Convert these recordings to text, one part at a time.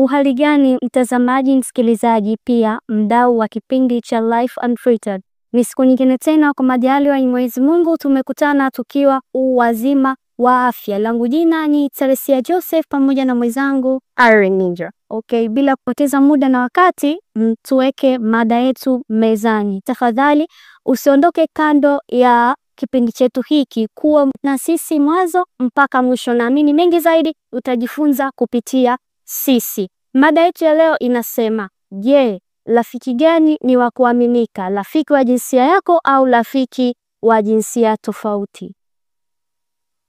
Uhali gani mtazamaji, msikilizaji, pia mdau wa kipindi cha Life Unfiltered. Ni siku nyingine tena kwa majaliwa ya Mwenyezi Mungu tumekutana tukiwa wazima wa afya. Langu jina ni Teresia Joseph pamoja na mwenzangu Irene Ninja. Okay, bila kupoteza muda na wakati, tuweke mada yetu mezani. Tafadhali usiondoke kando ya kipindi chetu hiki, kuwa na sisi mwanzo mpaka mwisho. Naamini mengi zaidi utajifunza kupitia sisi. Mada yetu ya leo inasema, je, rafiki gani ni wa kuaminika? Rafiki wa jinsia yako au rafiki wa jinsia tofauti?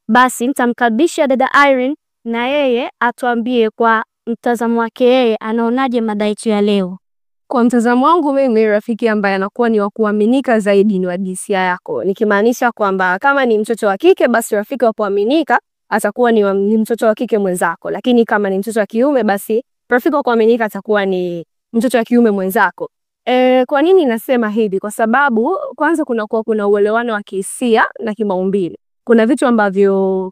Basi nitamkaribisha dada Irene na yeye atuambie kwa mtazamo wake yeye anaonaje mada yetu ya leo. Kwa mtazamo wangu mimi, rafiki ambaye anakuwa ni wa kuaminika zaidi ni wa jinsia yako. Nikimaanisha kwamba kama ni mtoto wa kike, basi rafiki wa kuaminika atakuwa ni mtoto wa kike mwenzako. Lakini kama ni mtoto wa kiume, basi rafiki wa kuaminika atakuwa ni mtoto wa kiume mwenzako. Kwa nini nasema hivi? Kwa sababu kwanza kuna uelewano wa kihisia na kimaumbile. Kuna vitu ambavyo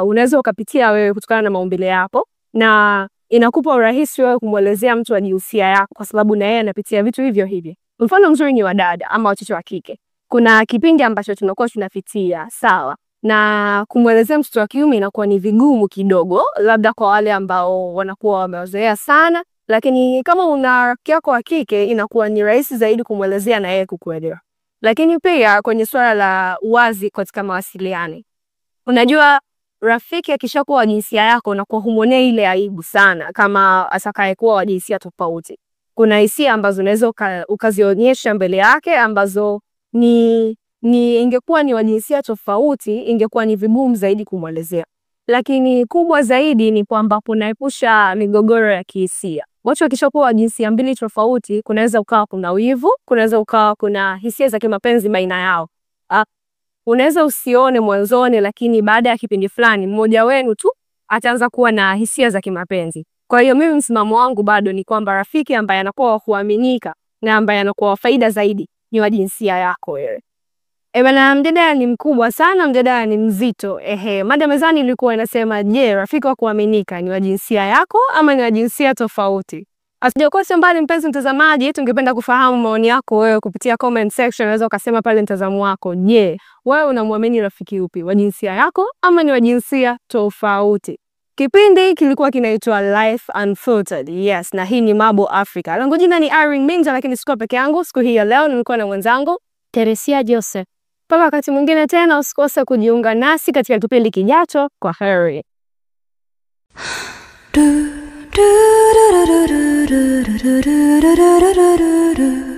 unaweza ukapitia wewe kutokana na maumbile yako, na inakupa urahisi wewe kumuelezea mtu wa jinsia yako kwa sababu na yeye anapitia vitu hivyo hivyo. Mfano mzuri ni wadada ama watoto wa kike. Kuna kipindi ambacho tunakuwa tunapitia, sawa, na kumuelezea mtoto wa kiume inakuwa ni vigumu kidogo, labda kwa wale ambao wanakuwa wamezoea sana, lakini kama una rafiki yako wa kike inakuwa ni rahisi zaidi kumuelezea na yeye kukuelewa. Lakini pia kwenye swala la uwazi katika mawasiliano, unajua rafiki akishakuwa wa jinsia yako unakuwa humuonea ile aibu sana kama atakayekuwa wa jinsia tofauti. Kuna hisia ambazo unaweza ukazionyesha mbele yake ambazo ingekuwa ni wa jinsia tofauti, ingekuwa ni vigumu zaidi kumuelezea. Lakini kubwa zaidi ni kwamba kunaepusha migogoro ya kihisia. Watu wakishakuwa wa jinsia mbili tofauti, kunaweza ukawa kuna wivu, kunaweza ukawa kuna hisia za kimapenzi baina yao. Unaweza usione mwanzoni, lakini baada ya kipindi fulani mmoja wenu tu ataanza kuwa na hisia za kimapenzi. Kwa hiyo mimi msimamo wangu bado ni kwamba rafiki ambaye anakuwa wa kuaminika na ambaye anakuwa wa faida zaidi ni wa jinsia yako wewe. Bana, mjadala ni mkubwa sana, mjadala ni mzito. Mada mezani ilikuwa inasema, je, rafiki wa kuaminika ni wa jinsia yako ama ni wa jinsia tofauti? Asijakosa mbali mpenzi mtazamaji, tungependa kufahamu maoni yako wewe kupitia comment section. Unaweza ukasema pale mtazamo wako. Je, wewe unamwamini rafiki upi? Wa jinsia yako ama ni wa jinsia tofauti? Kipindi kilikuwa kinaitwa Life Unfiltered. Yes, na hii ni Mabo Africa. Langu jina ni Irene Minja, lakini sikuwa peke yangu. Siku hii ya leo nilikuwa na mwenzangu Teresia Joseph. Mpaka wakati mwingine tena, usikose kujiunga nasi katika kipindi kijacho. Kwa heri. do do do do do do do do do do do do